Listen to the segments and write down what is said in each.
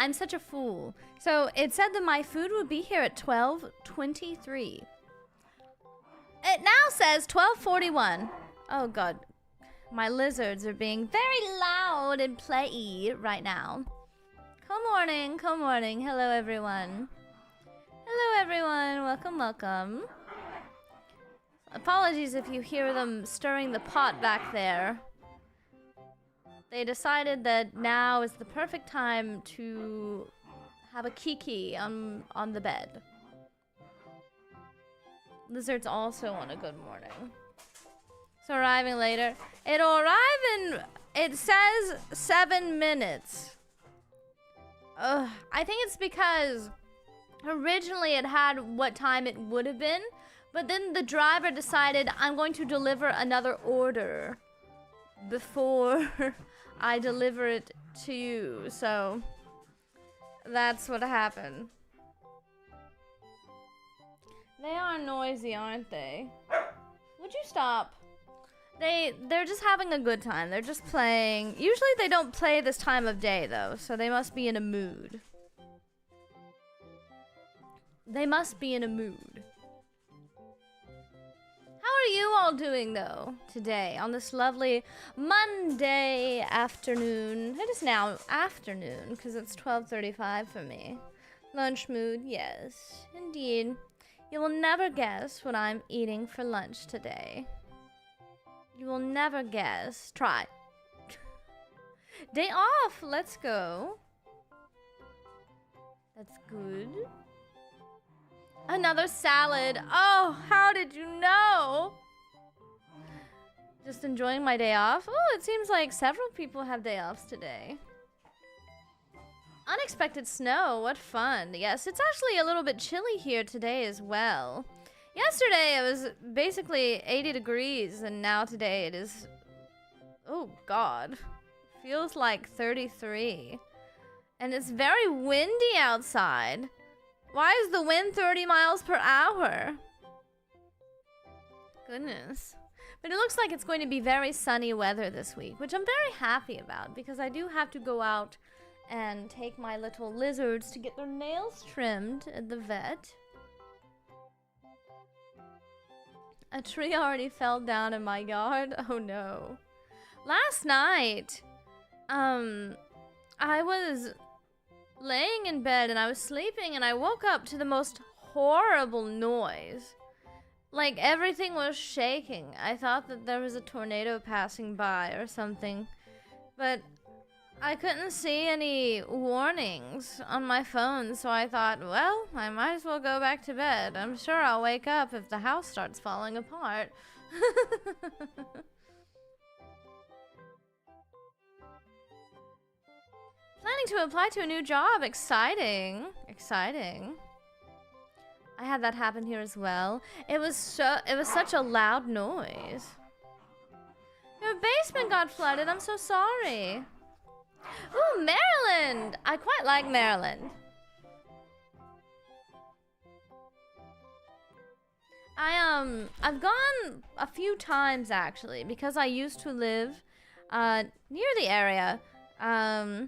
I'm such a fool. So it said that my food would be here at 12:23. It now says 12:41. Oh god. My lizards are being very loud and play right now. Good morning, good morning. Hello everyone. Hello everyone, welcome, welcome. Apologies if you hear them stirring the pot back there. They decided that now is the perfect time to have a kiki on the bed. Lizards also want a good morning. So arriving later. It'll arrive in, it says 7 minutes. Ugh, I think it's because originally it had what time it would have been, but then the driver decided I'm going to deliver another order before I deliver it to you, so that's what happened. They are noisy, aren't they? Would you stop? They're just having a good time. They're just playing. Usually they don't play this time of day though, so they must be in a mood. They must be in a mood. How are you all doing though today on this lovely Monday afternoon? It is now afternoon because it's 12:35 for me. Lunch mood, yes, indeed. You will never guess what I'm eating for lunch today. You will never guess. Try. Day off, let's go. That's good. Another salad. Oh, how did you know? Just enjoying my day off. Oh, it seems like several people have day offs today. Unexpected snow. What fun. Yes, it's actually a little bit chilly here today as well. Yesterday it was basically 80 degrees and now today it is, oh god, feels like 33. And it's very windy outside. Why is the wind 30 miles per hour? Goodness. But it looks like it's going to be very sunny weather this week, which I'm very happy about because I do have to go out and take my little lizards to get their nails trimmed at the vet. A tree already fell down in my yard. Oh no. Last night, I was laying in bed and I was sleeping and I woke up to the most horrible noise. Like everything was shaking. I thought that there was a tornado passing by or something. But I couldn't see any warnings on my phone, so I thought, well, I might as well go back to bed. I'm sure I'll wake up if the house starts falling apart. Planning to apply to a new job. Exciting. Exciting. I had that happen here as well. It was such a loud noise. Your basement got flooded. I'm so sorry. Ooh, Maryland! I quite like Maryland. I've gone a few times actually because I used to live near the area. I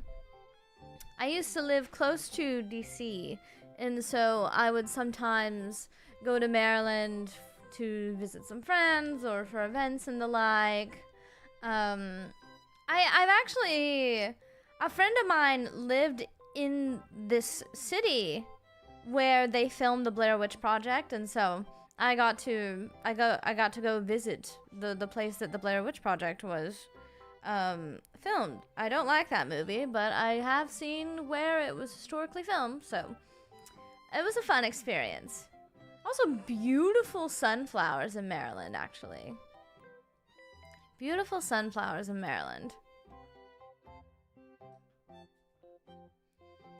used to live close to DC, and so I would sometimes go to Maryland to visit some friends or for events and the like. I've actually, a friend of mine lived in this city where they filmed the Blair Witch Project, and so I got to go visit the place that the Blair Witch Project was filmed. I don't like that movie, but I have seen where it was historically filmed, so it was a fun experience. Also, beautiful sunflowers in Maryland, actually. Beautiful sunflowers in Maryland.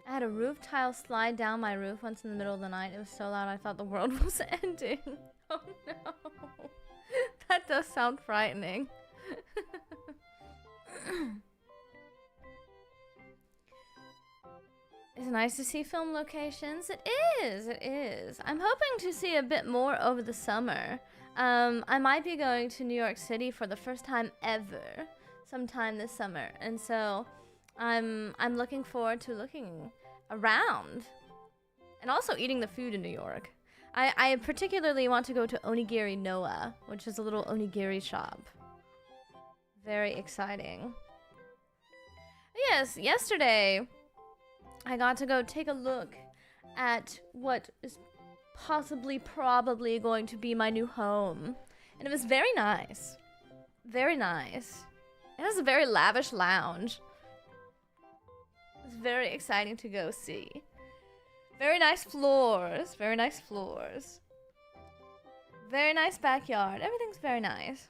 I had a roof tile slide down my roof once in the middle of the night. It was so loud I thought the world was ending. Oh no. That does sound frightening. It's nice to see film locations. It is, it is. I'm hoping to see a bit more over the summer. I might be going to New York City for the first time ever sometime this summer. And so I'm looking forward to looking around. And also eating the food in New York. I particularly want to go to Onigiri Noa, which is a little onigiri shop. Very exciting. Yes, yesterday I got to go take a look at what is probably going to be my new home. And it was very nice. Very nice. It has a very lavish lounge. It's very exciting to go see. Very nice floors. Very nice floors. Very nice backyard. Everything's very nice.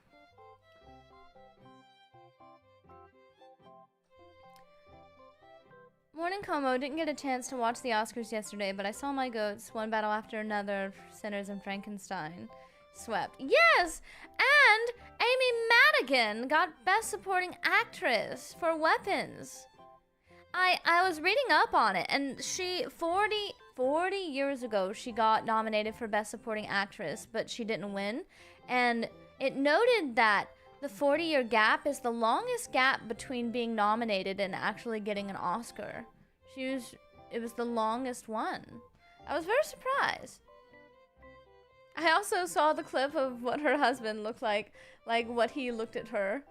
Morning, Komo. Didn't get a chance to watch the Oscars yesterday, but I saw my goats, one battle after another, Sinners and Frankenstein, swept. Yes! And Amy Madigan got Best Supporting Actress for Weapons. I was reading up on it, and she, 40 years ago, she got nominated for Best Supporting Actress, but she didn't win. And it noted that the 40-year gap is the longest gap between being nominated and actually getting an Oscar. It was the longest one. I was very surprised. I also saw the clip of what her husband looked like what he looked at her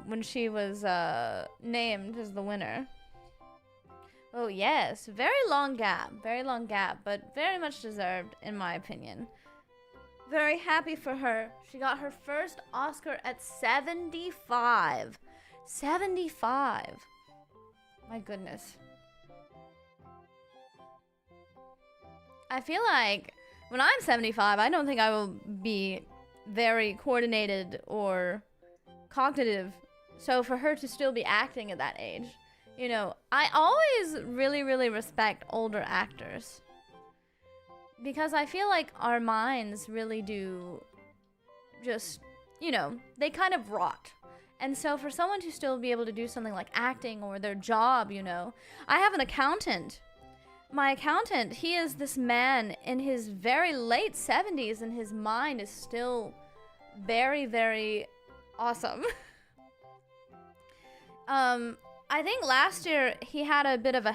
when she was named as the winner. Oh yes, very long gap, but very much deserved in my opinion. Very happy for her. She got her first Oscar at 75. 75. My goodness. I feel like when I'm 75, I don't think I will be very coordinated or cognitive. So for her to still be acting at that age, you know, I always really respect older actors. Because I feel like our minds really do just, you know, they kind of rot. And so for someone to still be able to do something like acting or their job, you know, I have an accountant. My accountant, he is this man in his very late 70s and his mind is still very awesome. I think last year he had a bit of a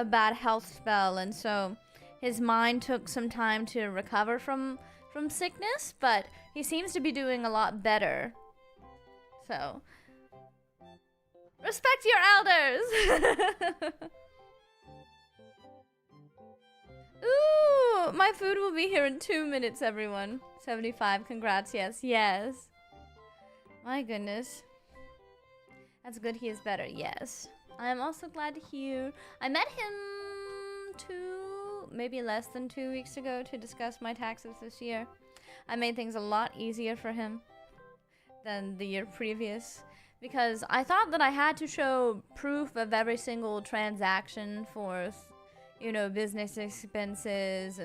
bad health spell, and so his mind took some time to recover from sickness, but he seems to be doing a lot better. So, respect your elders! Ooh, my food will be here in 2 minutes, everyone. 75, congrats, yes. My goodness. That's good he is better, yes. I am also glad to hear. I met him maybe less than 2 weeks ago to discuss my taxes this year. I made things a lot easier for him than the year previous because I thought that I had to show proof of every single transaction for, you know, business expenses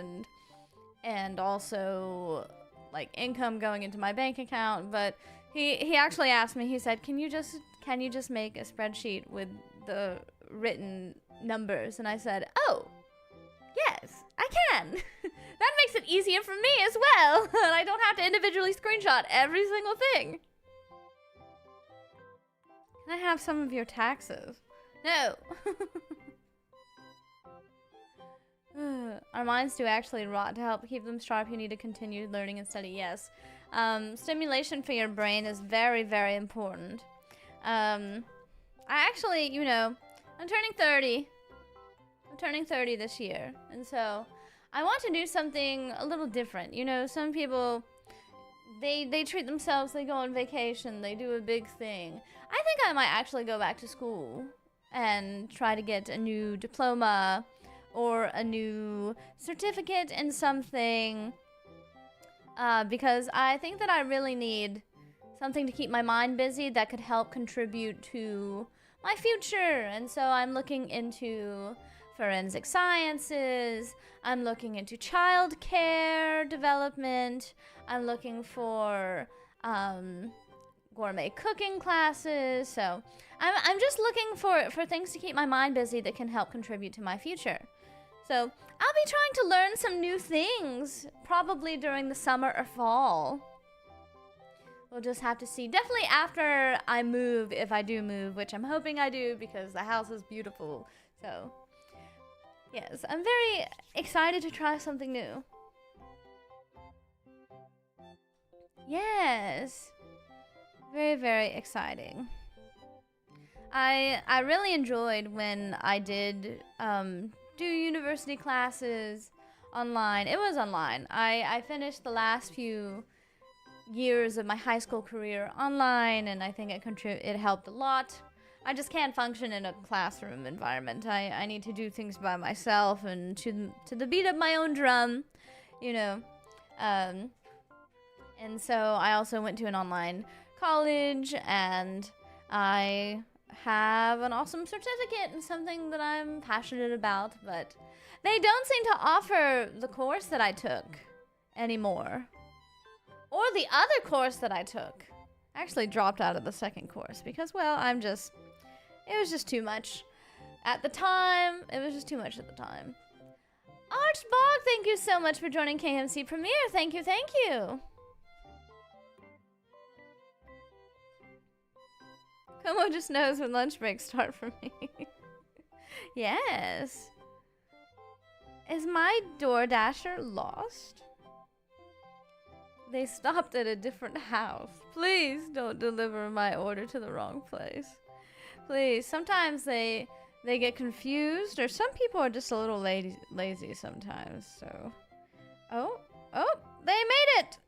and also like income going into my bank account, but he actually asked me, he said, can you just make a spreadsheet with the written numbers? And I said, oh, yes, I can. That makes it easier for me as well. And I don't have to individually screenshot every single thing. Can I have some of your taxes? No. Our minds do actually rot. To help keep them sharp, you need to continue learning and study. Yes. Stimulation for your brain is very important. I actually, you know, I'm turning 30. I'm turning 30 this year. And so I want to do something a little different. You know, some people, they treat themselves, they go on vacation, they do a big thing. I think I might actually go back to school and try to get a new diploma or a new certificate in something. Because I think that I really need something to keep my mind busy that could help contribute to my future. And so I'm looking into forensic sciences, I'm looking into child care development, I'm looking for gourmet cooking classes. So I'm just looking for things to keep my mind busy that can help contribute to my future. So I'll be trying to learn some new things, probably during the summer or fall. We'll just have to see. Definitely after I move, if I do move, which I'm hoping I do because the house is beautiful. So, yes, I'm very excited to try something new. Yes. Very, very exciting. I really enjoyed when I did do university classes online. It was online. I finished the last few years of my high school career online, and I think it helped a lot. I just can't function in a classroom environment. I need to do things by myself and to the beat of my own drum, you know. And so I also went to an online college, and I have an awesome certificate and something that I'm passionate about, but they don't seem to offer the course that I took anymore. Or the other course that I took. I actually dropped out of the second course because, well, it was just too much at the time. It was just too much at the time. Archbog, thank you so much for joining KMC Premiere. Thank you, thank you. Komo just knows when lunch breaks start for me. Yes. Is my DoorDasher lost? They stopped at a different house. Please don't deliver my order to the wrong place. Please. Sometimes they get confused, or some people are just a little lazy sometimes, so. Oh, they made it!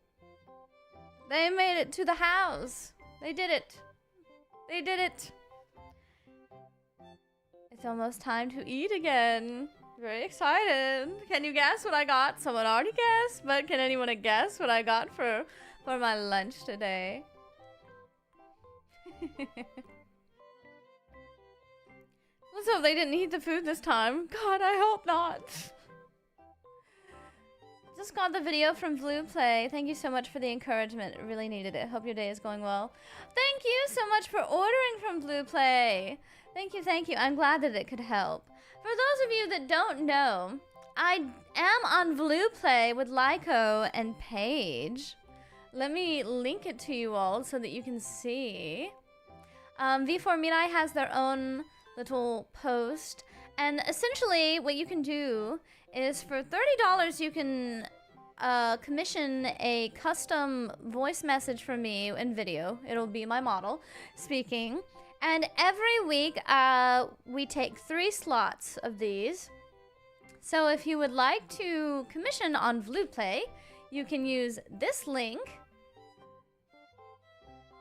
They made it to the house. They did it. They did it. It's almost time to eat again. Very excited. Can you guess what I got? Someone already guessed, but can anyone guess what I got for my lunch today? Let's hope they didn't eat the food this time. God, I hope not. Just got the video from Blue Play. Thank you so much for the encouragement. Really needed it. Hope your day is going well. Thank you so much for ordering from Blue Play. Thank you, thank you. I'm glad that it could help. For those of you that don't know, I am on Blue Play with Lyco and Paige. Let me link it to you all so that you can see. V4 Mirai has their own little post. And essentially, what you can do is for $30, you can commission a custom voice message from me in video. It'll be my model speaking. And every week, we take 3 slots of these. So if you would like to commission on Blueplay, you can use this link.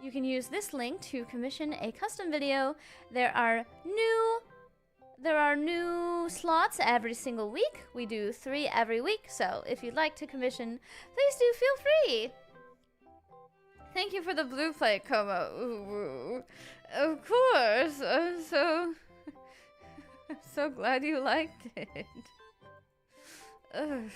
You can use this link to commission a custom video. There are new slots every single week. We do 3 every week. So if you'd like to commission, please do feel free. Thank you for the Blue Play, Komo. Ooh, of course. I'm so glad you liked it. Ugh.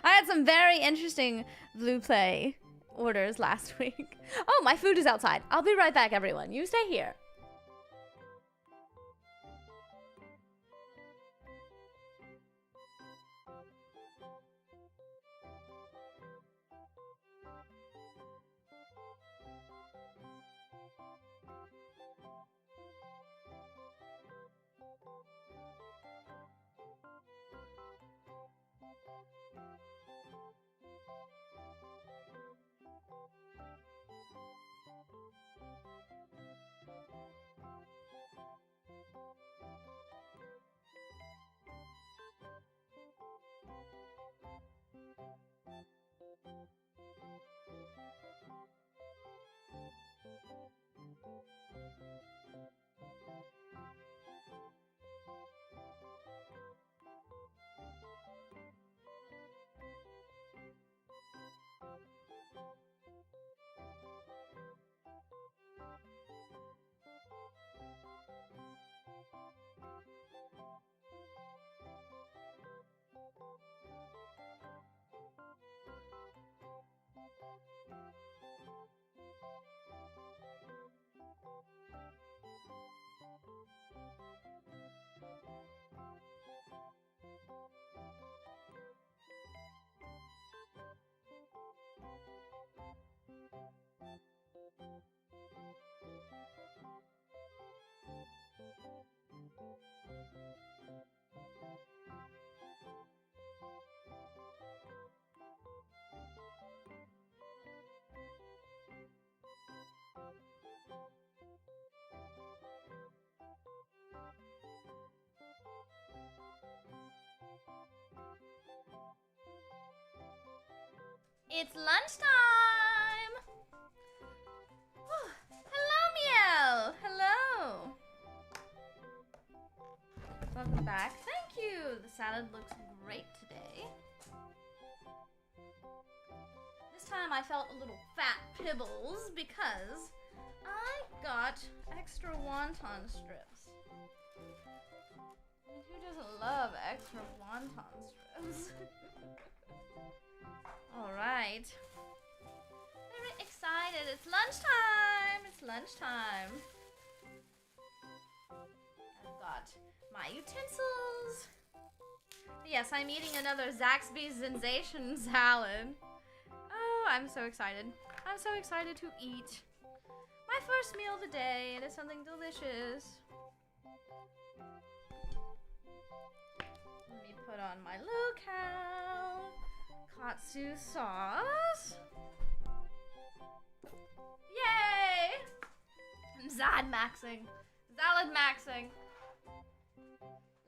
I had some very interesting Blue Play orders last week. Oh, my food is outside. I'll be right back, everyone. You stay here. It's lunchtime! Whew. Hello, Miel! Hello! Welcome back. Thank you! The salad looks great today. This time I felt a little fat pibbles because I got extra wonton strips. Who doesn't love extra wonton strips? Alright. Very excited. It's lunchtime! It's lunchtime. I've got my utensils. Yes, I'm eating another Zaxby's Sensation salad. Oh, I'm so excited. I'm so excited to eat my first meal of the day. It is something delicious. Let me put on my locale. Katsu sauce. Yay! I'm Zad maxing. Salad maxing.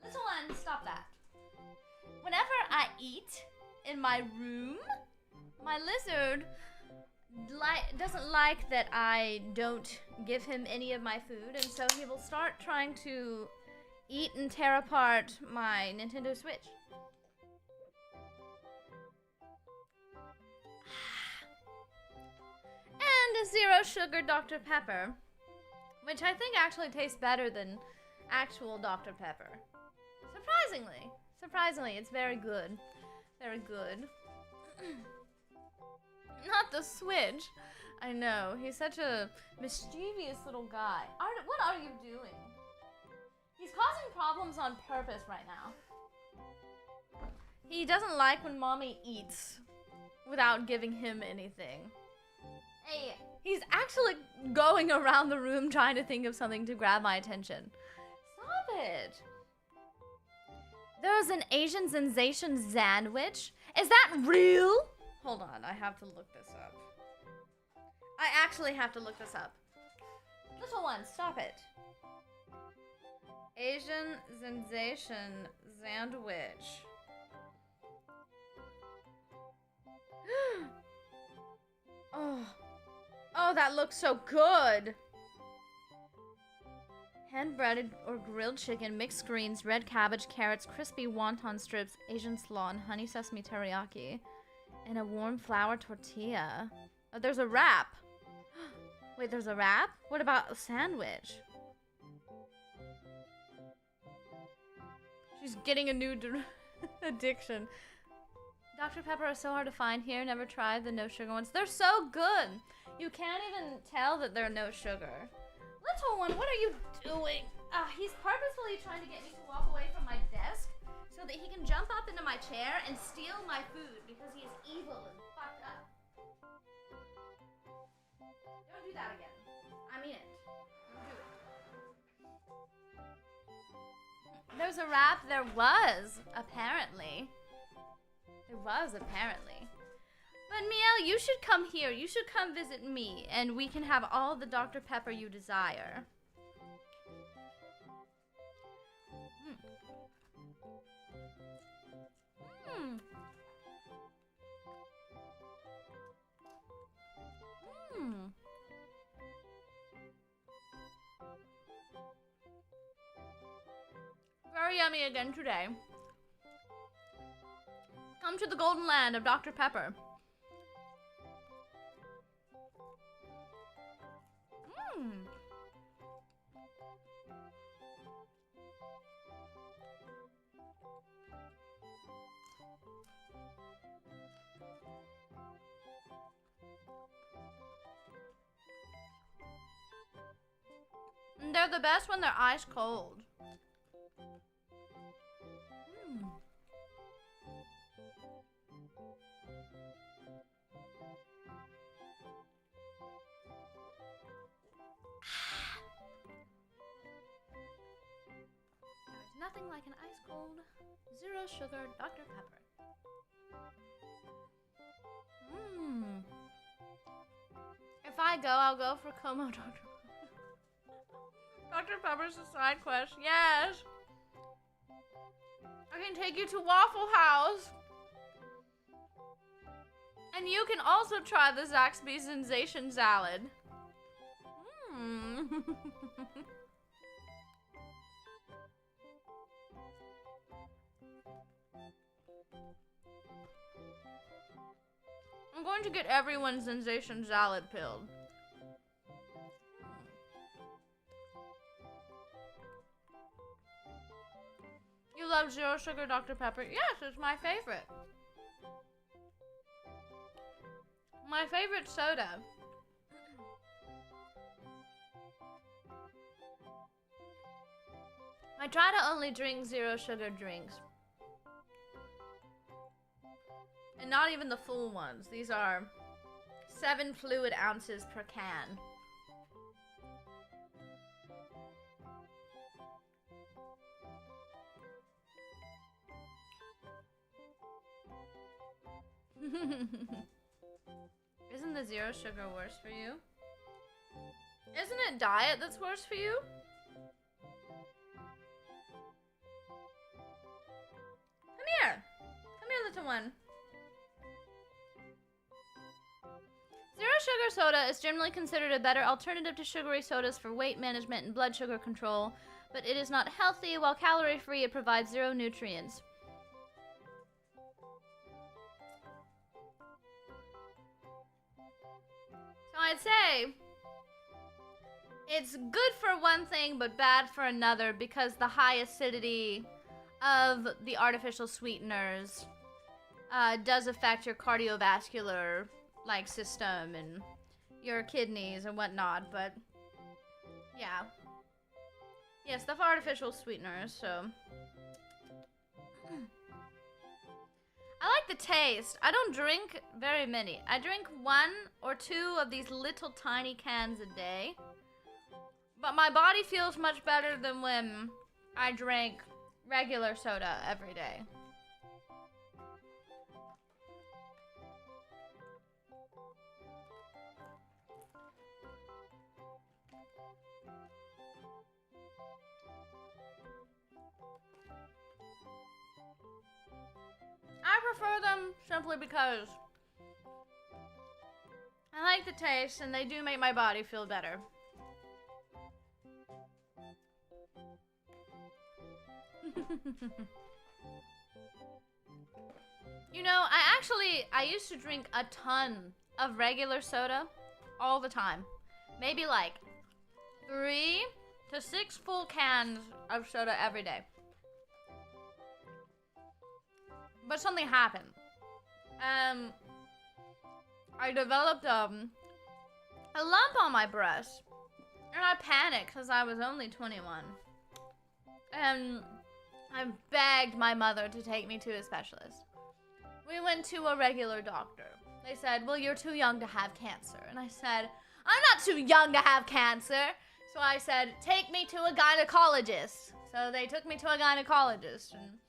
Little one, stop that. Whenever I eat in my room, my lizard doesn't like that I don't give him any of my food, and so he will start trying to eat and tear apart my Nintendo Switch. And a zero sugar Dr. Pepper, which I think actually tastes better than actual Dr. Pepper. Surprisingly, it's very good. Very good. Not the Switch. I know, he's such a mischievous little guy. What are you doing? He's causing problems on purpose right now. He doesn't like when mommy eats without giving him anything. Hey, he's actually going around the room trying to think of something to grab my attention. Stop it. There's an Asian sensation sandwich. Is that real? Hold on, I have to look this up. I actually have to look this up. Little one, stop it. Asian sensation sandwich. Oh, that looks so good. Hand-breaded or grilled chicken, mixed greens, red cabbage, carrots, crispy wonton strips, Asian slaw, and honey sesame teriyaki. And a warm flour tortilla. Oh, there's a wrap. Wait, there's a wrap? What about a sandwich? She's getting a new addiction. Dr. Pepper is so hard to find here. Never tried the no sugar ones. They're so good. You can't even tell that they're no sugar. Little one, what are you doing? He's purposefully trying to get me to walk away from my desk so that he can jump up into my chair and steal my food because he is evil and fucked up. Don't do that again. I mean it. Don't do it. There's a wrap. There was, apparently. There was, apparently. But Miel, you should come here. You should come visit me, and we can have all the Dr. Pepper you desire. Very yummy again today. Come to the golden land of Dr. Pepper. And they're the best when they're ice cold. There's nothing like an ice cold, zero sugar Dr. Pepper. If I go, I'll go for Komo Dokueki. Dr. Pepper's a side quest. Yes. I can take you to Waffle House. And you can also try the Zaxby Sensation Salad. I'm going to get everyone Sensation Salad pilled. You love Zero Sugar Dr. Pepper? Yes, it's my favorite. My favorite soda. I try to only drink zero sugar drinks. And not even the full ones. These are 7 fluid ounces per can. Isn't the zero sugar worse for you? Isn't it diet that's worse for you? Come here. Come here, little one. Zero sugar soda is generally considered a better alternative to sugary sodas for weight management and blood sugar control, but it is not healthy. While calorie-free, it provides zero nutrients. So I'd say it's good for one thing but bad for another because the high acidity of the artificial sweeteners does affect your cardiovascular system and your kidneys and whatnot, but yeah. Yes, the artificial sweeteners, so. I like the taste. I don't drink very many. I drink 1 or 2 of these little tiny cans a day. But my body feels much better than when I drink regular soda every day. I prefer them simply because I like the taste and they do make my body feel better. You know, I used to drink a ton of regular soda all the time. Maybe like 3 to 6 full cans of soda every day. But something happened. I developed a lump on my breast. And I panicked because I was only 21. And I begged my mother to take me to a specialist. We went to a regular doctor. They said, well, you're too young to have cancer. And I said, I'm not too young to have cancer. So I said, take me to a gynecologist. So they took me to a gynecologist. And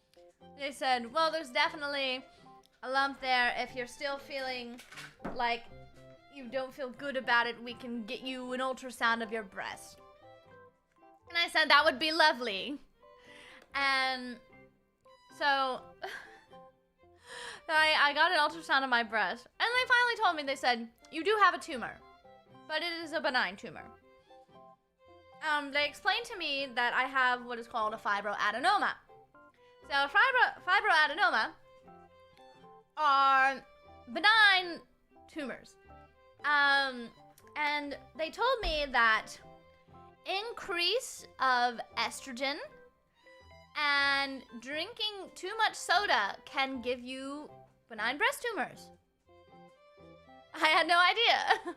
they said, well, there's definitely a lump there. If you're still feeling like you don't feel good about it, we can get you an ultrasound of your breast. And I said, that would be lovely. And so I got an ultrasound of my breast. And they finally told me, they said, you do have a tumor, but it is a benign tumor. They explained to me that I have what is called a fibroadenoma. So fibroadenoma are benign tumors. And they told me that increase of estrogen and drinking too much soda can give you benign breast tumors. I had no idea.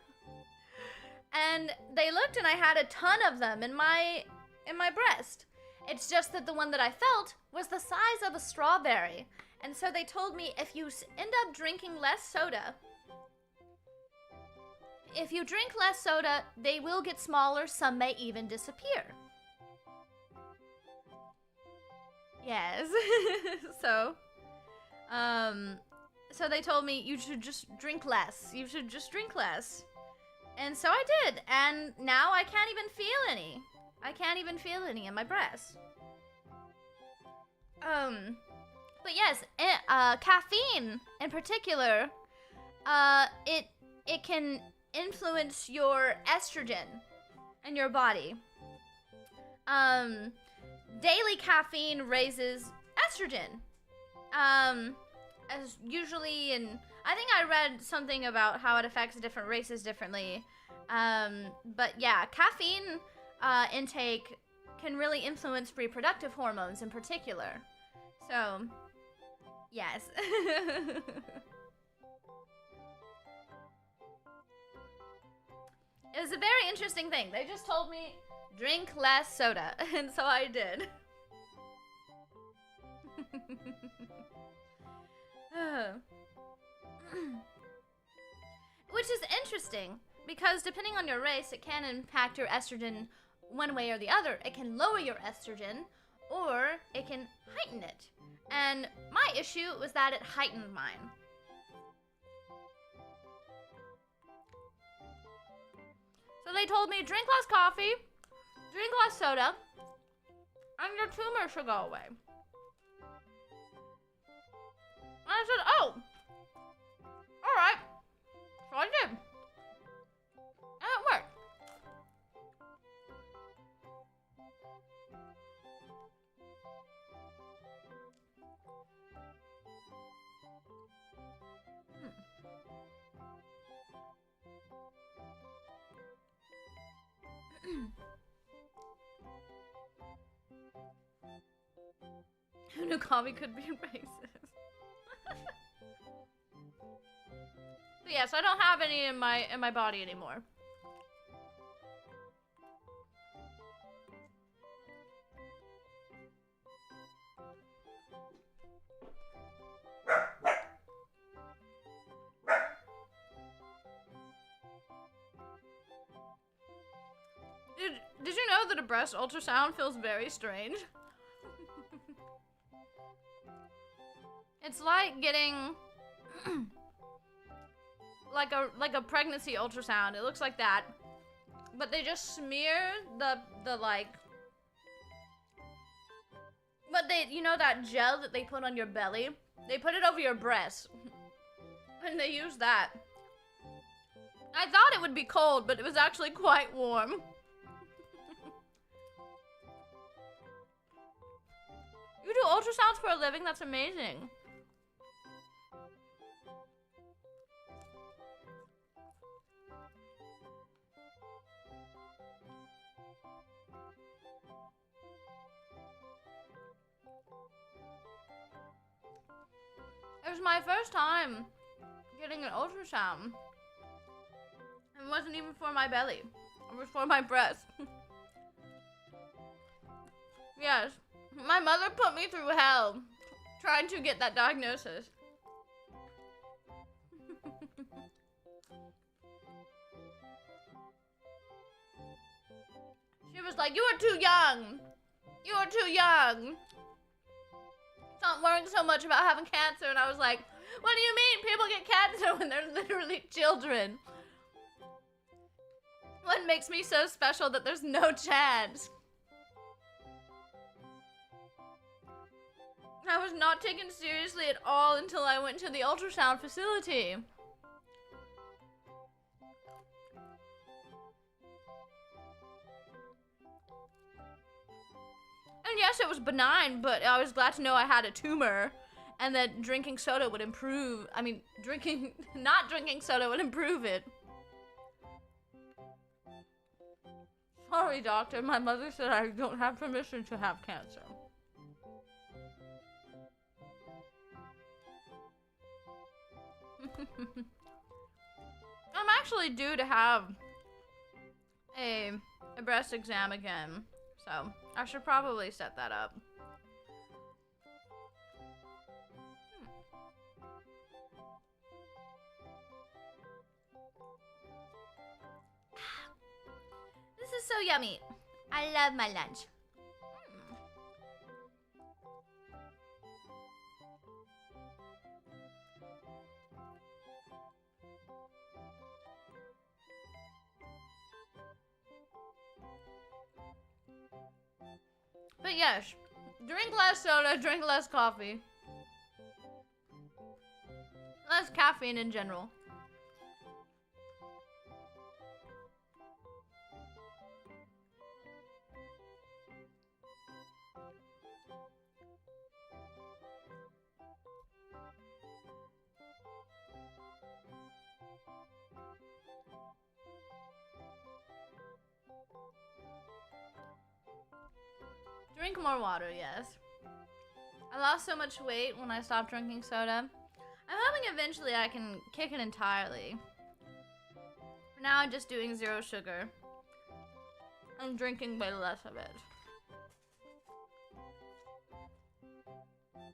And they looked and I had a ton of them in my breast. It's just that the one that I felt was the size of a strawberry. And so they told me if you end up drinking less soda, if you drink less soda, they will get smaller, some may even disappear. Yes. So they told me you should just drink less. You should just drink less. And so I did, and now I can't even feel any. I can't even feel any in my breast. But yes, caffeine in particular it can influence your estrogen in your body. Daily caffeine raises estrogen. As usually I think I read something about how it affects different races differently. But yeah, caffeine intake can really influence reproductive hormones in particular. So, yes. It was a very interesting thing. They just told me, drink less soda, and so I did. Which is interesting, because depending on your race, it can impact your estrogen one way or the other. It can lower your estrogen, or it can heighten it. And my issue was that it heightened mine. So they told me, drink less coffee, drink less soda, and your tumor should go away. And I said, oh, alright. So I did. And it worked. Who knew coffee could be racist? But yes, I don't have any in my body anymore. Did you know that a breast ultrasound feels very strange? It's like getting like a pregnancy ultrasound. It looks like that, but they just smear the like. But you know that gel that they put on your belly? They put it over your breast, and they use that. I thought it would be cold, but it was actually quite warm. You do ultrasounds for a living? That's amazing. It was my first time getting an ultrasound. It wasn't even for my belly. It was for my breast. Yes. My mother put me through hell trying to get that diagnosis. She was like, "You are too young. You are too young. Stop worrying so much about having cancer." And I was like, "What do you mean? People get cancer when they're literally children. What makes me so special that there's no chance?" I was not taken seriously at all until I went to the ultrasound facility. And yes, it was benign, but I was glad to know I had a tumor and that drinking soda would improve. I mean, not drinking soda would improve it. Sorry, doctor. My mother said I don't have permission to have cancer. I'm actually due to have a breast exam again, so I should probably set that up. This is so yummy. I love my lunch. But yes, drink less soda, drink less coffee. Less caffeine in general. Drink more water, yes. I lost so much weight when I stopped drinking soda. I'm hoping eventually I can kick it entirely. For now, I'm just doing 0 sugar. I'm drinking way less of it.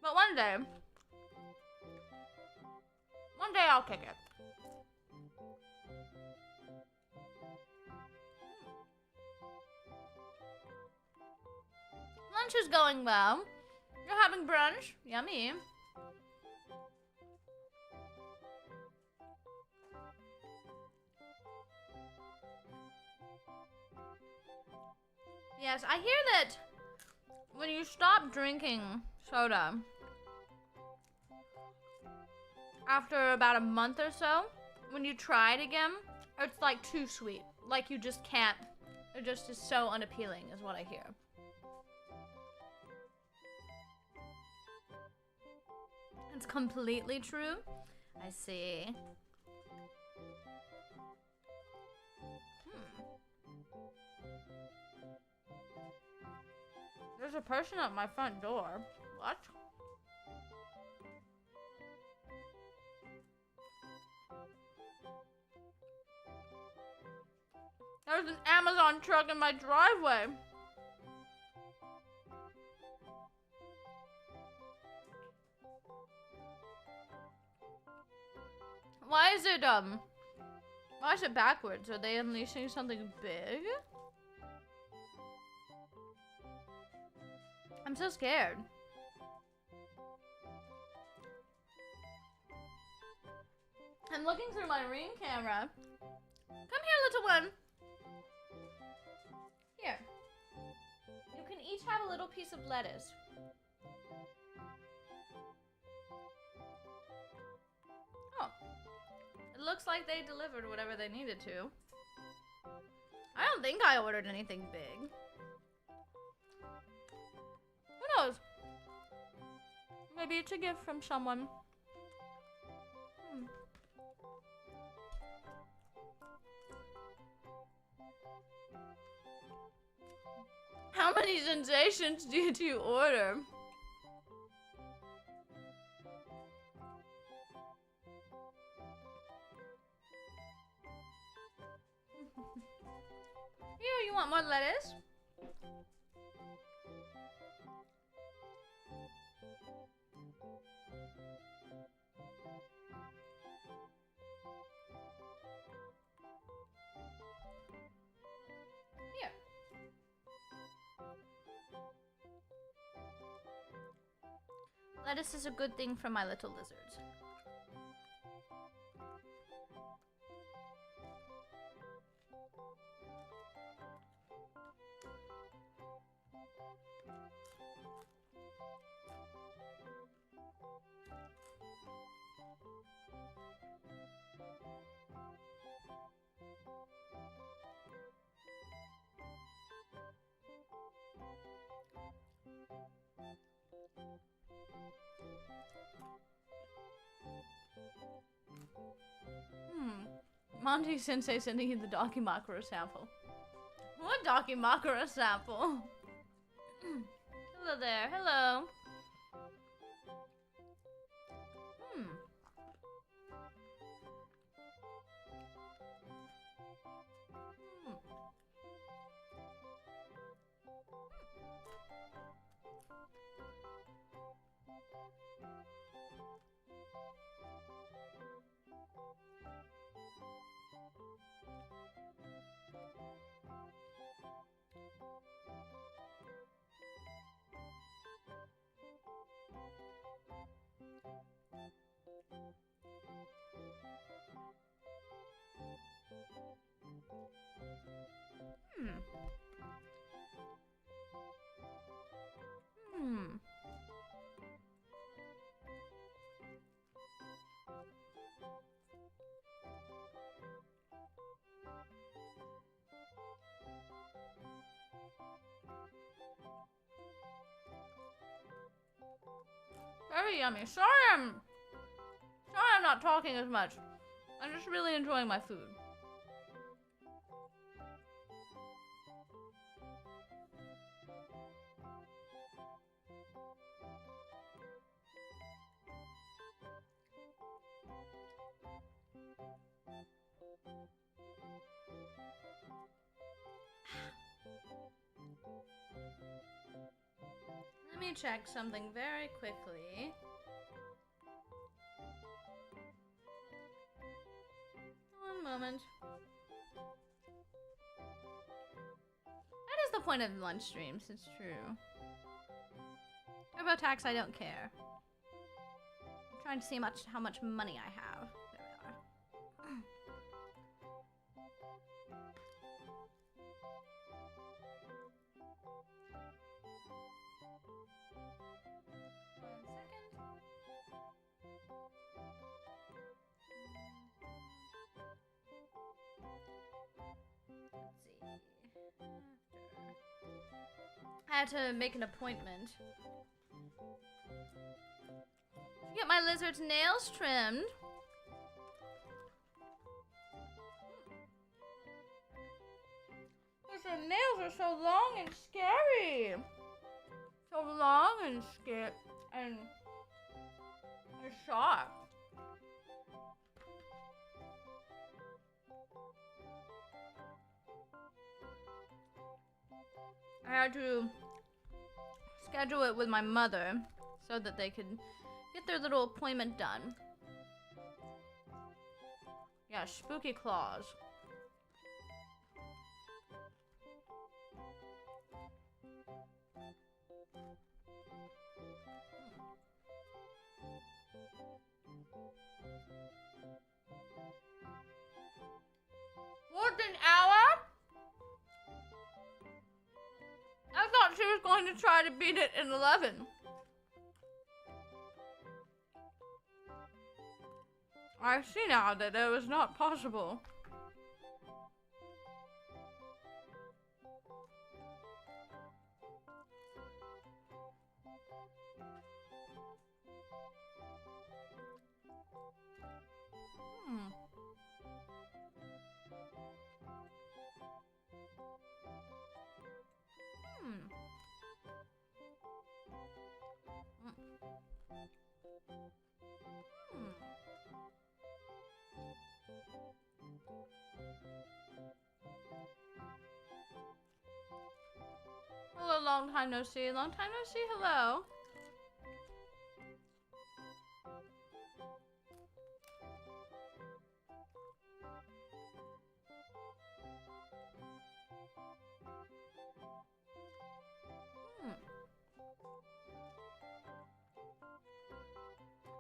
But one day I'll kick it. Lunch is going well. You're having brunch? Yummy. Yes, I hear that when you stop drinking soda, after about a month or so, when you try it again, it's like too sweet. Like you just can't. It just is so unappealing, is what I hear. It's completely true. I see. There's a person at my front door. What? There's an Amazon truck in my driveway. Why is it backwards? Are they unleashing something big? I'm so scared. I'm looking through my Ring camera. Come here, little one. Here. You can each have a little piece of lettuce. Oh. It looks like they delivered whatever they needed to. I don't think I ordered anything big. Who knows? Maybe it's a gift from someone. How many sensations did you order? Here, you want more lettuce? Here. Lettuce is a good thing for my little lizards. Monty Sensei sending you the Dakimakura sample. What Dakimakura sample? Hello there, hello. Very yummy. Sorry I'm not talking as much. I'm just really enjoying my food. me check something very quickly. One moment. That is the point of lunch streams, it's true. Turbo tax, I don't care. I'm trying to see how much money I have. There we are. I had to make an appointment. Get my lizard's nails trimmed. Her nails are so long and scary. So long and scary and sharp. I had to schedule it with my mother so that they could get their little appointment done. Yeah, spooky claws. What, an hour? I thought she was going to try to beat it in 11. I see now that it was not possible. Hello, long time no see. Long time no see, hello.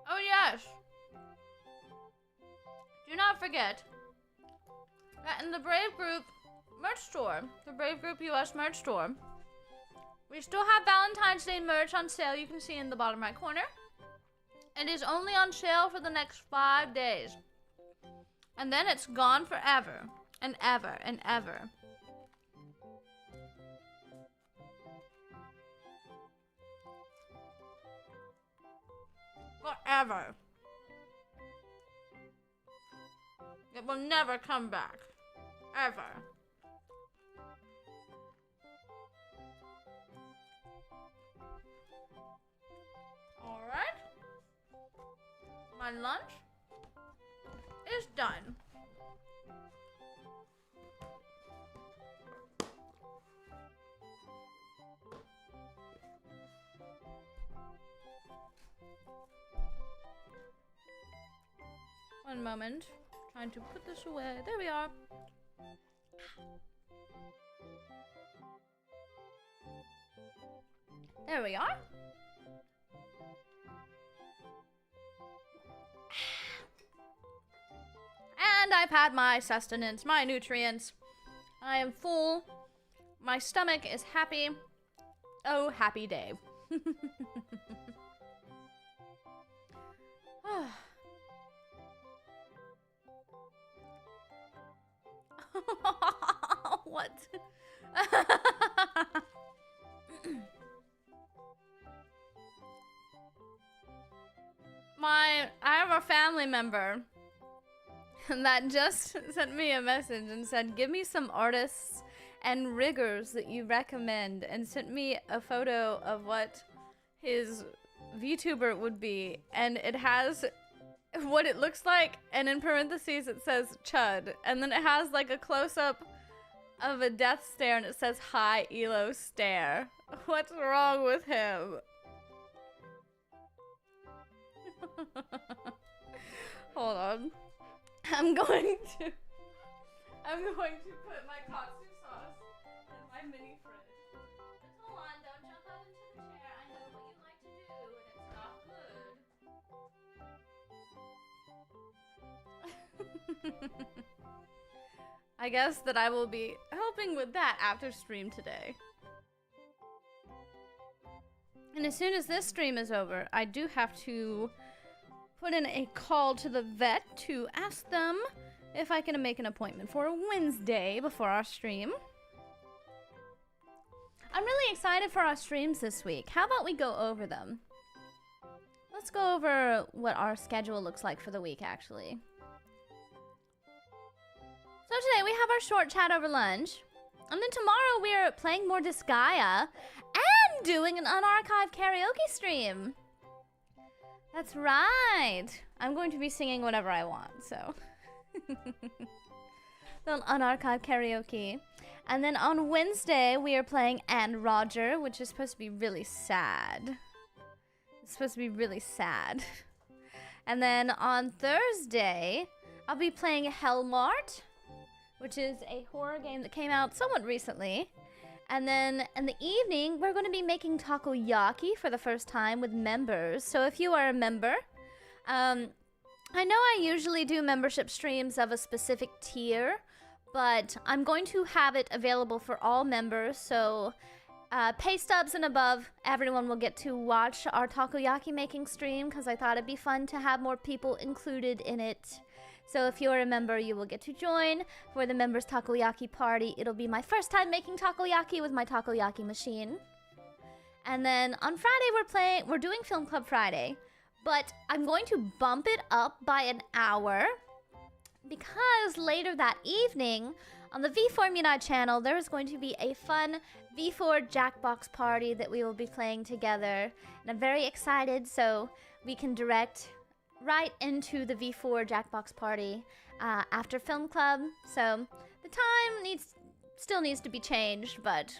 Oh yes! Do not forget that in the Brave Group merch store, the Brave Group US merch store, we still have Valentine's Day merch on sale. You can see in the bottom right corner. It is only on sale for the next 5 days. And then it's gone forever and ever and ever. Forever. It will never come back. Ever. Alright. My lunch is done. One moment. Trying to put this away. There we are. There we are. And I've had my sustenance, my nutrients. I am full. My stomach is happy. Oh, happy day. What? I have a family member that just sent me a message and said, give me some artists and riggers that you recommend, and sent me a photo of what his VTuber would be, and it has what it looks like, and in parentheses it says Chud, and then it has like a close-up of a death stare, and it says hi Elo stare. What's wrong with him? Hold on. I'm going to put my katsu sauce in my mini fridge. Just hold on, don't jump up into the chair. I know what you like to do, and it's not good. I guess that I will be helping with that after stream today. And as soon as this stream is over, I do have to put in a call to the vet to ask them if I can make an appointment for Wednesday before our stream. I'm really excited for our streams this week. How about we go over them? Let's go over what our schedule looks like for the week, actually. So today we have our short chat over lunch. And then tomorrow we're playing more Disgaea and doing an unarchived karaoke stream. That's right. I'm going to be singing whatever I want, so. Little unarchived karaoke. And then on Wednesday we are playing And Roger, which is supposed to be really sad. It's supposed to be really sad. And then on Thursday, I'll be playing Hellmart, which is a horror game that came out somewhat recently. And then in the evening, we're going to be making takoyaki for the first time with members. So if you are a member, I know I usually do membership streams of a specific tier, but I'm going to have it available for all members. So pay stubs and above, everyone will get to watch our takoyaki making stream because I thought it'd be fun to have more people included in it. So if you're a member, you will get to join for the members takoyaki party. It'll be my first time making takoyaki with my takoyaki machine. And then on Friday we're doing Film Club Friday, but I'm going to bump it up by an hour because later that evening on the V4 channel there is going to be a fun V4 Jackbox party that we will be playing together. And I'm very excited so we can direct right into the V4 Jackbox party after Film Club. So the time still needs to be changed, but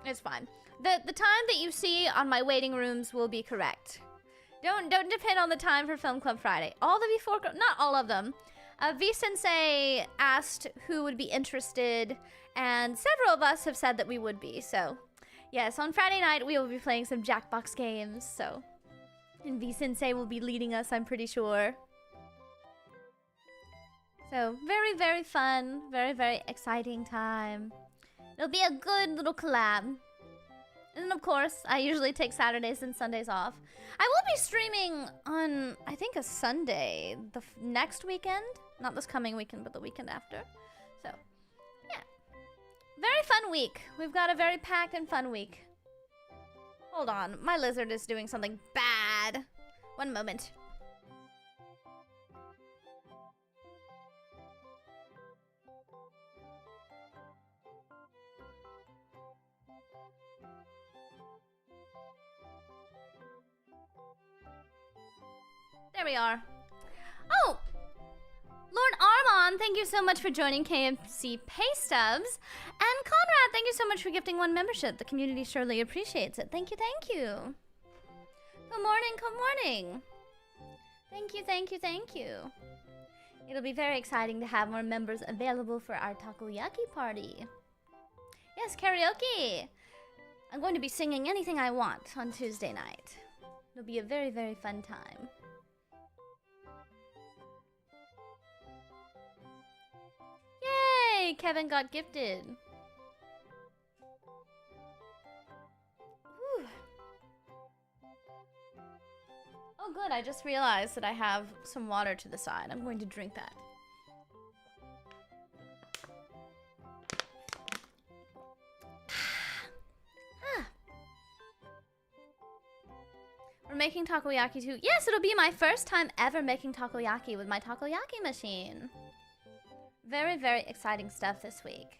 it's fine. The time that you see on my waiting rooms will be correct. Don't depend on the time for Film Club Friday. All the V4, not all of them. V-Sensei asked who would be interested, and several of us have said that we would be. So yes, on Friday night we will be playing some Jackbox games. So. And V-Sensei will be leading us, I'm pretty sure. So, very, very fun. Very, very exciting time. It'll be a good little collab. And of course, I usually take Saturdays and Sundays off. I will be streaming on, I think, a Sunday. The next weekend. Not this coming weekend, but the weekend after. So, yeah. Very fun week. We've got a very packed and fun week. Hold on, my lizard is doing something bad. One moment. There we are. Oh! Lord Armand, thank you so much for joining KFC Paystubs. And Conrad, thank you so much for gifting one membership. The community surely appreciates it. Thank you, thank you. Good morning, good morning. Thank you, thank you, thank you. It'll be very exciting to have more members available for our takoyaki party. Yes, karaoke. I'm going to be singing anything I want on Tuesday night. It'll be a very, very fun time. Yay! Kevin got gifted. Whew. Oh good, I just realized that I have some water to the side. I'm going to drink that. We're making takoyaki too. Yes, it'll be my first time ever making takoyaki with my takoyaki machine. Very, very exciting stuff this week.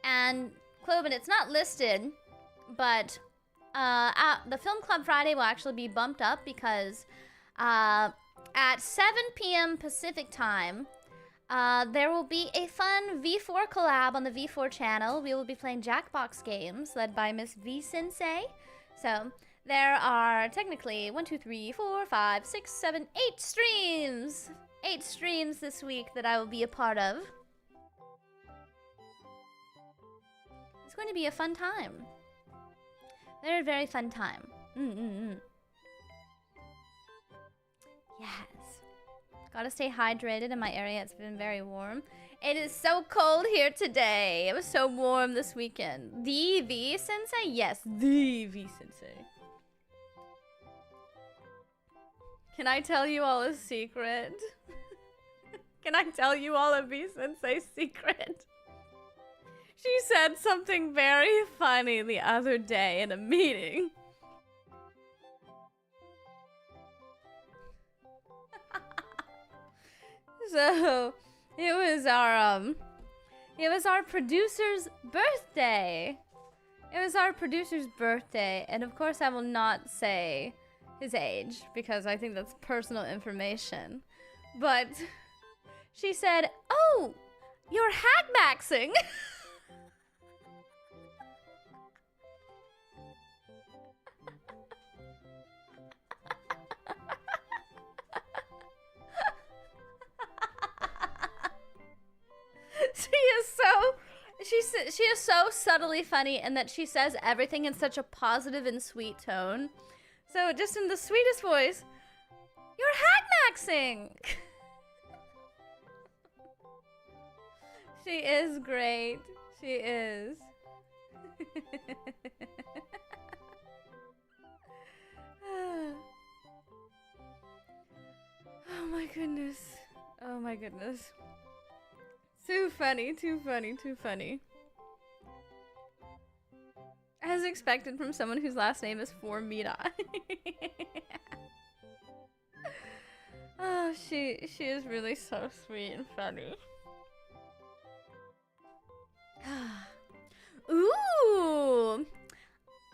And, Cloven, it's not listed, but the Film Club Friday will actually be bumped up because at 7 p.m. Pacific time, there will be a fun V4 collab on the V4 channel. We will be playing Jackbox games led by Miss V-Sensei. So, There are technically 1, 2, 3, 4, 5, 6, 7, 8 streams! 8 streams this week that I will be a part of. It's going to be a fun time. Very, very fun time. Yes. Gotta stay hydrated in my area. It's been very warm. It is so cold here today. It was so warm this weekend. The V Sensei? Yes, the V Sensei. Can I tell you all a secret? Can I tell you all a V Sensei secret? She said something very funny the other day in a meeting. So, it was our producer's birthday. It was our producer's birthday, and of course I will not say his age because I think that's personal information. But she said, "Oh, you're hackbacksing." She is so subtly funny in that she says everything in such a positive and sweet tone. So just in the sweetest voice, "You're hackmaxing." She is great. She is. Oh my goodness. Oh my goodness. Too funny, too funny, too funny. As expected from someone whose last name is Formita. Oh, she is really so sweet and funny. Ooh!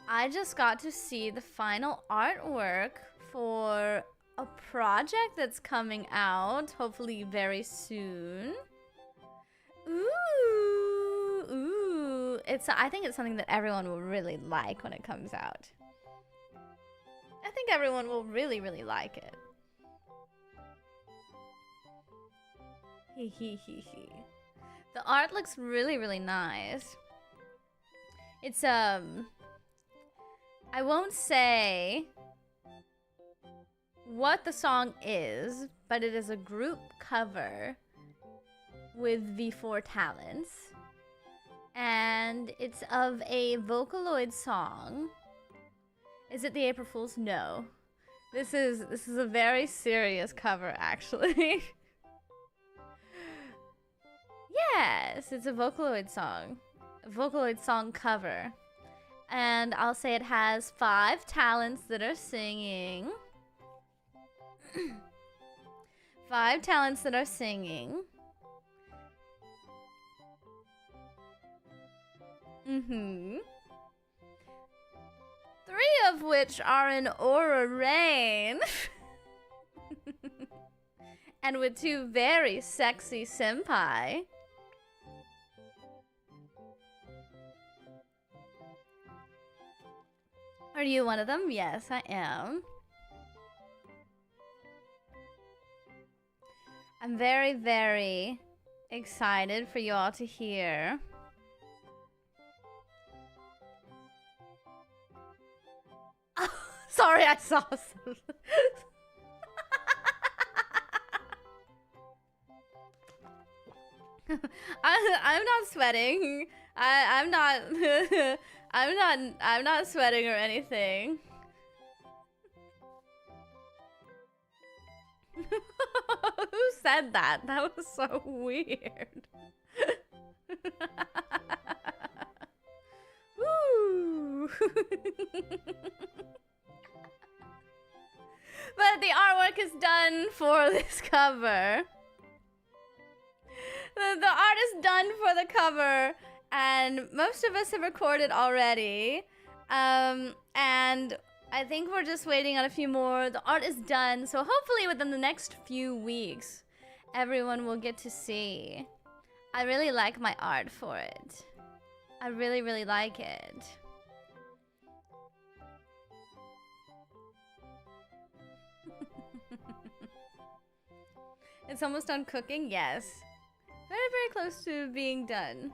I just got to see the final artwork for a project that's coming out, hopefully very soon. Ooh, I think it's something that everyone will really like when it comes out. I think everyone will really, really like it. The art looks really, really nice. It's, I won't say what the song is, but it is a group cover with V4 talents, and it's of a Vocaloid song. Is it the April Fool's? No. This is a very serious cover, actually. Yes, it's a Vocaloid song. A Vocaloid song cover. And I'll say it has 5 talents that are singing. 5 talents that are singing. 3 of which are in Aura Rain. And with 2 very sexy senpai. Are you one of them? Yes, I am. I'm very, very excited for you all to hear. Oh, sorry, I saw some. I'm not sweating. I'm not I'm not sweating or anything. Who said that? That was so weird. Woo. But the artwork is done for this cover. The art is done for the cover, and most of us have recorded already. And I think we're just waiting on a few more. The art is done, so hopefully within the next few weeks, everyone will get to see. I really like my art for it. I really, really like it. It's almost done cooking? Yes. Very, very close to being done.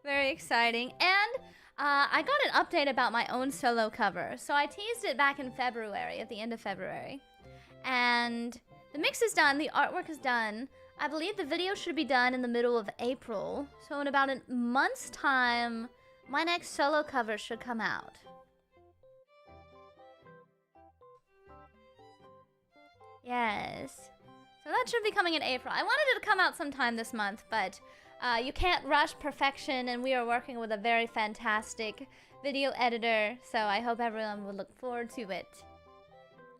Very exciting. And I got an update about my own solo cover. So I teased it back in February, at the end of February. And the mix is done, the artwork is done. I believe the video should be done in the middle of April. So in about a month's time, my next solo cover should come out. Yes. So that should be coming in April. I wanted it to come out sometime this month, but you can't rush perfection, and we are working with a very fantastic video editor, so I hope everyone will look forward to it.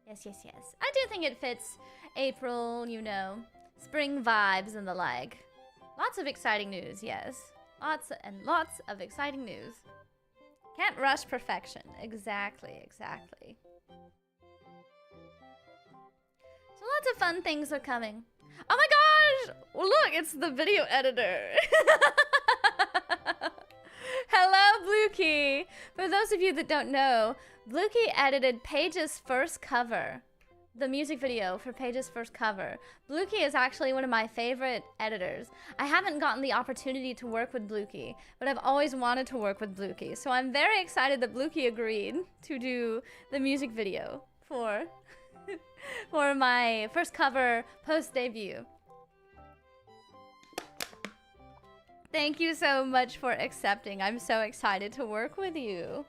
Yes, yes, yes. I do think it fits April, you know, spring vibes and the like. Lots of exciting news, yes. Lots and lots of exciting news. Can't rush perfection. Exactly, exactly. So lots of fun things are coming. Oh my gosh! Well, look, it's the video editor. Hello, Bluekey. For those of you that don't know, Bluekey edited Paige's first cover. The music video for Paige's first cover. Bluekey is actually one of my favorite editors. I haven't gotten the opportunity to work with Bluekey, but I've always wanted to work with Bluekey. So I'm very excited that Bluekey agreed to do the music video for for my first cover post-debut. Thank you so much for accepting. I'm so excited to work with you.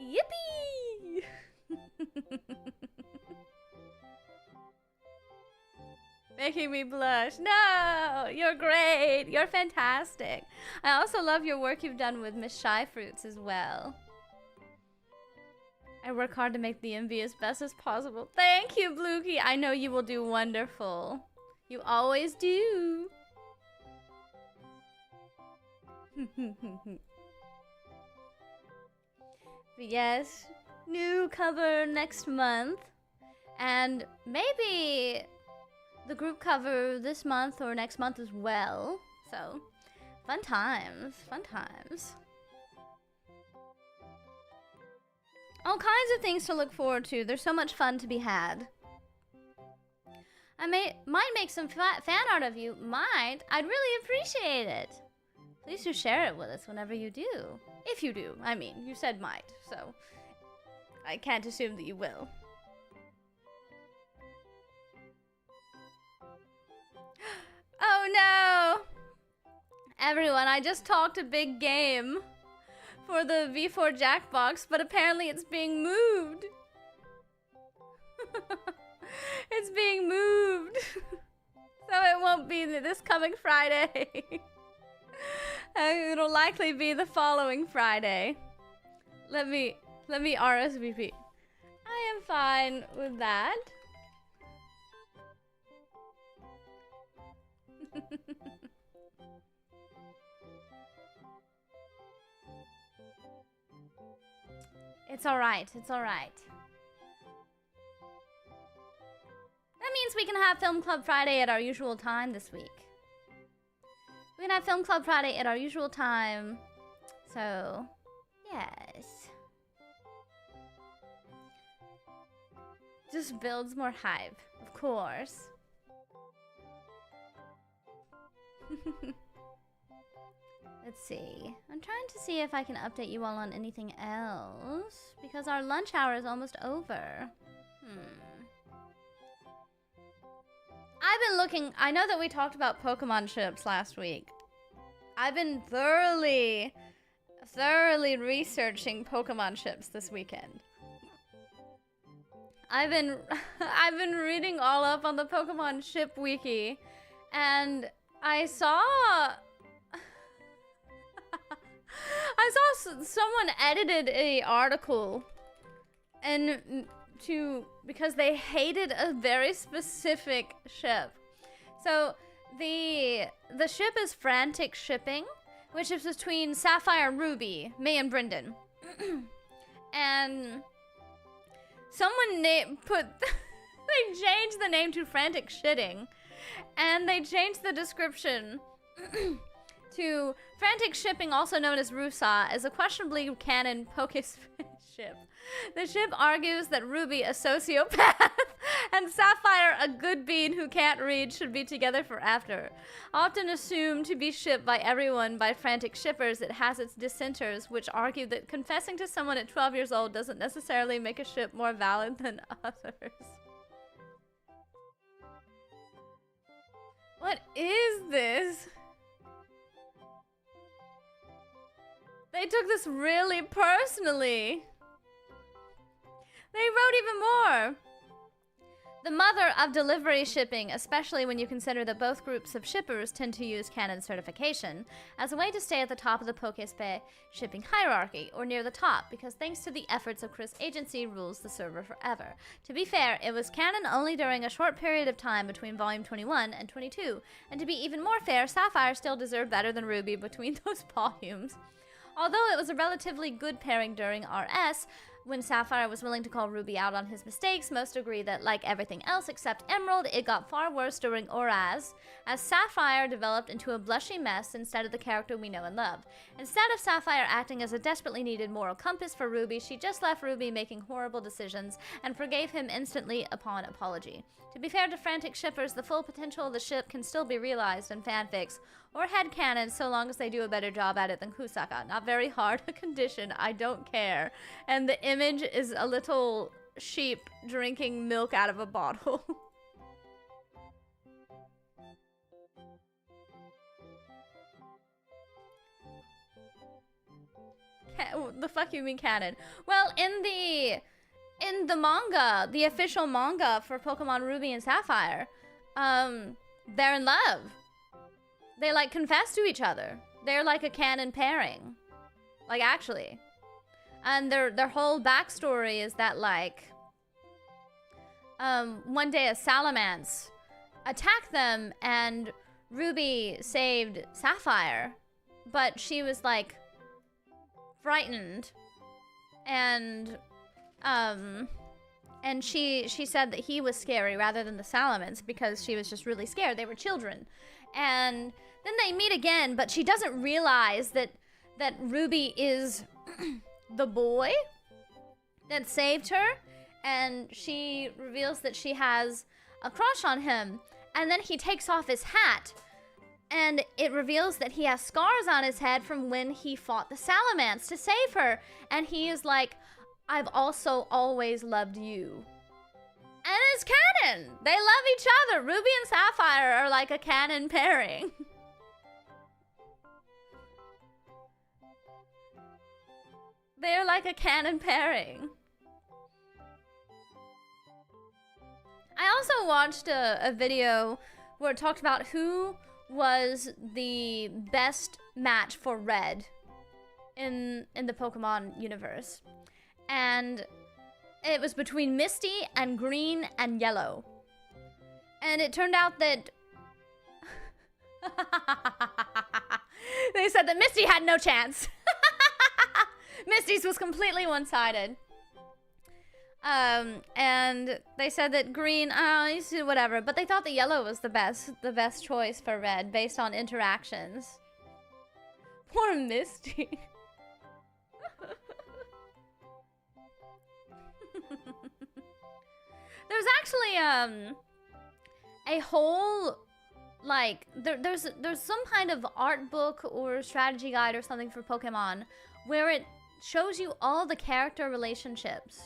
Yippee! Making me blush. No! You're great! You're fantastic. I also love your work you've done with Miss Shy Fruits as well. I work hard to make the MV as best as possible. Thank you, Bluekey. I know you will do wonderful. You always do. Yes, new cover next month. And maybe the group cover this month or next month as well. So, fun times, fun times. All kinds of things to look forward to. There's so much fun to be had. I might make some fan art of you. Might. I'd really appreciate it. Please do share it with us whenever you do. If you do. I mean, you said might, so I can't assume that you will. Oh no! Everyone, I just talked a big game for the V4 Jackbox, but apparently it's being moved. It's being moved. So it won't be this coming Friday. It'll likely be the following Friday. Let me RSVP. I am fine with that. It's alright, it's alright. That means we can have Film Club Friday at our usual time this week. We can have Film Club Friday at our usual time. So, yes. Just builds more hype, of course. Let's see. I'm trying to see if I can update you all on anything else, because our lunch hour is almost over. I've been looking. I know that we talked about Pokemon ships last week. I've been thoroughly researching Pokemon ships this weekend. I've been reading all up on the Pokemon ship wiki, and I saw someone edited a article and because they hated a very specific ship. So the ship is Frantic Shipping, which is between Sapphire and Ruby, May and Brendan. And someone they changed the name to Frantic Shitting, and they changed the description to Frantic Shipping, also known as Rusa, is a questionably canon Poke ship. The ship argues that Ruby, a sociopath, And Sapphire, a good bean who can't read, should be together forever. Often assumed to be shipped by everyone by frantic shippers, it has its dissenters, which argue that confessing to someone at 12 years old doesn't necessarily make a ship more valid than others. What is this? They took this really personally. They wrote even more. The mother of delivery shipping, especially when you consider that both groups of shippers tend to use canon certification as a way to stay at the top of the Pokespace shipping hierarchy, or near the top, because thanks to the efforts of Chris Agency rules the server forever. To be fair, it was canon only during a short period of time between Volume 21 and 22, and to be even more fair, Sapphire still deserved better than Ruby between those volumes. Although it was a relatively good pairing during RS, when Sapphire was willing to call Ruby out on his mistakes, most agree that, like everything else except Emerald, it got far worse during ORAS, as Sapphire developed into a blushy mess instead of the character we know and love. Instead of Sapphire acting as a desperately needed moral compass for Ruby, she just left Ruby making horrible decisions and forgave him instantly upon apology. To be fair to frantic shippers, the full potential of the ship can still be realized in fanfics or headcanon so long as they do a better job at it than Kusaka. Not very hard a condition, I don't care. And the image is a little sheep drinking milk out of a bottle. The fuck you mean canon? Well, in the manga, the official manga for Pokemon Ruby and Sapphire, they're in love. They, like, confess to each other. They're like a canon pairing. Like, actually. And their whole backstory is that, like, one day a Salamence attacked them and Ruby saved Sapphire. But she was, like, frightened. And she said that he was scary rather than the Salamence because she was just really scared. They were children. And then they meet again, but she doesn't realize that Ruby is the boy that saved her, and she reveals that she has a crush on him. And then he takes off his hat, and it reveals that he has scars on his head from when he fought the Salamence to save her. And he is like, I've also always loved you. And it's canon! They love each other! Ruby and Sapphire are like a canon pairing. They're like a canon pairing. I also watched a video where it talked about who was the best match for Red in the Pokemon universe. And it was between Misty and Green and Yellow. And it turned out that they said that Misty had no chance. Misty's was completely one-sided. And they said that Green, you should do whatever, but they thought that Yellow was the best choice for Red based on interactions. Poor Misty. There's actually a whole, like, there's some kind of art book or strategy guide or something for Pokemon where it shows you all the character relationships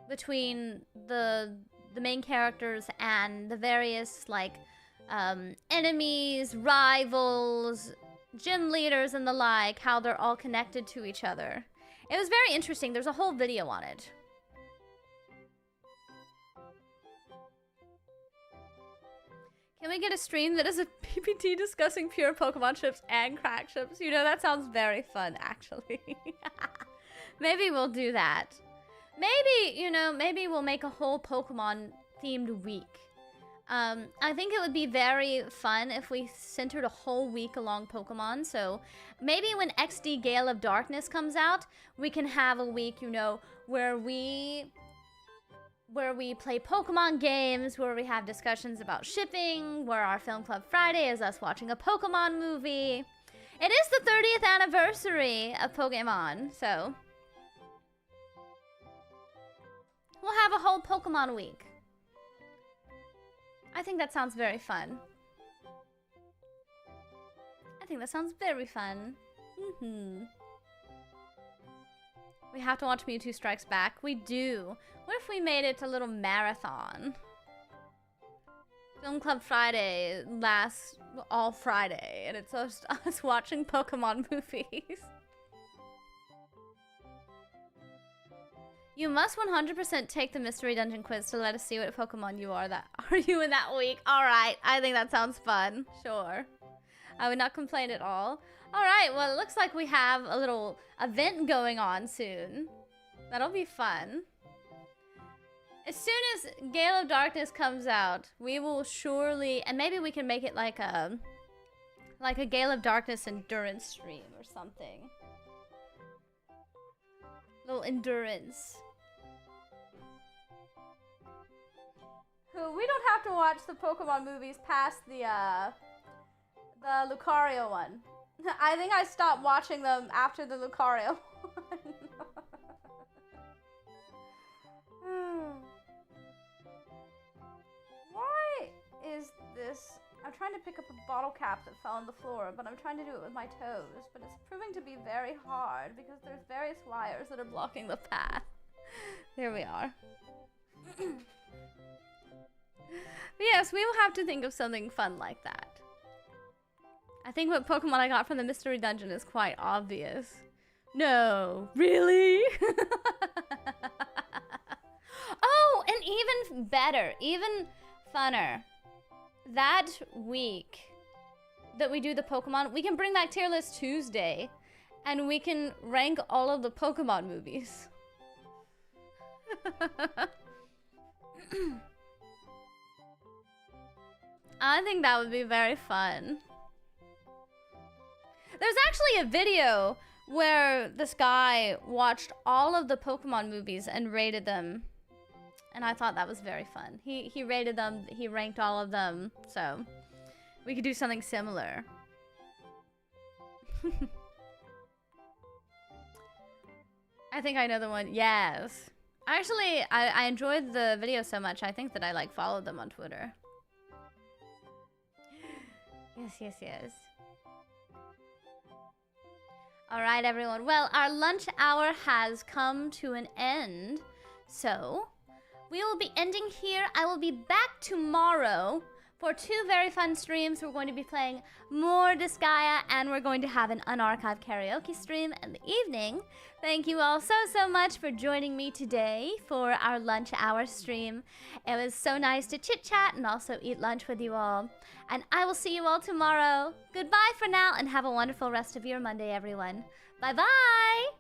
between the main characters and the various, like, enemies, rivals, gym leaders and the like, how they're all connected to each other. It was very interesting. There's a whole video on it. Can we get a stream that is a PPT discussing pure Pokemon ships and crack ships? You know, that sounds very fun, actually. Maybe we'll do that. Maybe, you know, maybe we'll make a whole Pokemon-themed week. I think it would be very fun if we centered a whole week along Pokemon. So maybe when XD Gale of Darkness comes out, we can have a week, you know, where we play Pokemon games, where we have discussions about shipping, where our Film Club Friday is us watching a Pokemon movie. It is the 30th anniversary of Pokemon, so we'll have a whole Pokemon week. think that sounds very fun. I think that sounds very fun. We have to watch Mewtwo Strikes Back. We do. What if we made it a little marathon? Film Club Friday lasts all Friday, and it's just us watching Pokemon movies. You must 100% take the mystery dungeon quiz to let us see what Pokemon you are you in that week. Alright, I think that sounds fun. Sure. I would not complain at all. Alright, well, it looks like we have a little event going on soon. That'll be fun. As soon as Gale of Darkness comes out, we will surely... And maybe we can make it like a Gale of Darkness endurance stream or something. Little endurance. We don't have to watch the Pokemon movies past the Lucario one. I think I stopped watching them after the Lucario one. Why is this? I'm trying to pick up a bottle cap that fell on the floor, but I'm trying to do it with my toes. But it's proving to be very hard because there's various wires that are blocking the path. There we are. But yes, we will have to think of something fun like that. I think what Pokemon I got from the mystery dungeon is quite obvious. No, really? Oh, and even better, even funner. That week that we do the Pokemon, we can bring back Tier List Tuesday, and we can rank all of the Pokemon movies. I think that would be very fun. There's actually a video where this guy watched all of the Pokemon movies and rated them. And I thought that was very fun. He rated them, he ranked all of them, so we could do something similar. I think I know the one. Yes. Actually, I enjoyed the video so much, I think that I like followed them on Twitter. Yes. Alright, everyone. Well, our lunch hour has come to an end. So, we will be ending here. I will be back tomorrow for 2 very fun streams. We're going to be playing more Disgaea, and we're going to have an unarchived karaoke stream in the evening. Thank you all so much for joining me today for our lunch hour stream. It was so nice to chit-chat and also eat lunch with you all. And I will see you all tomorrow. Goodbye for now, and have a wonderful rest of your Monday, everyone. Bye-bye!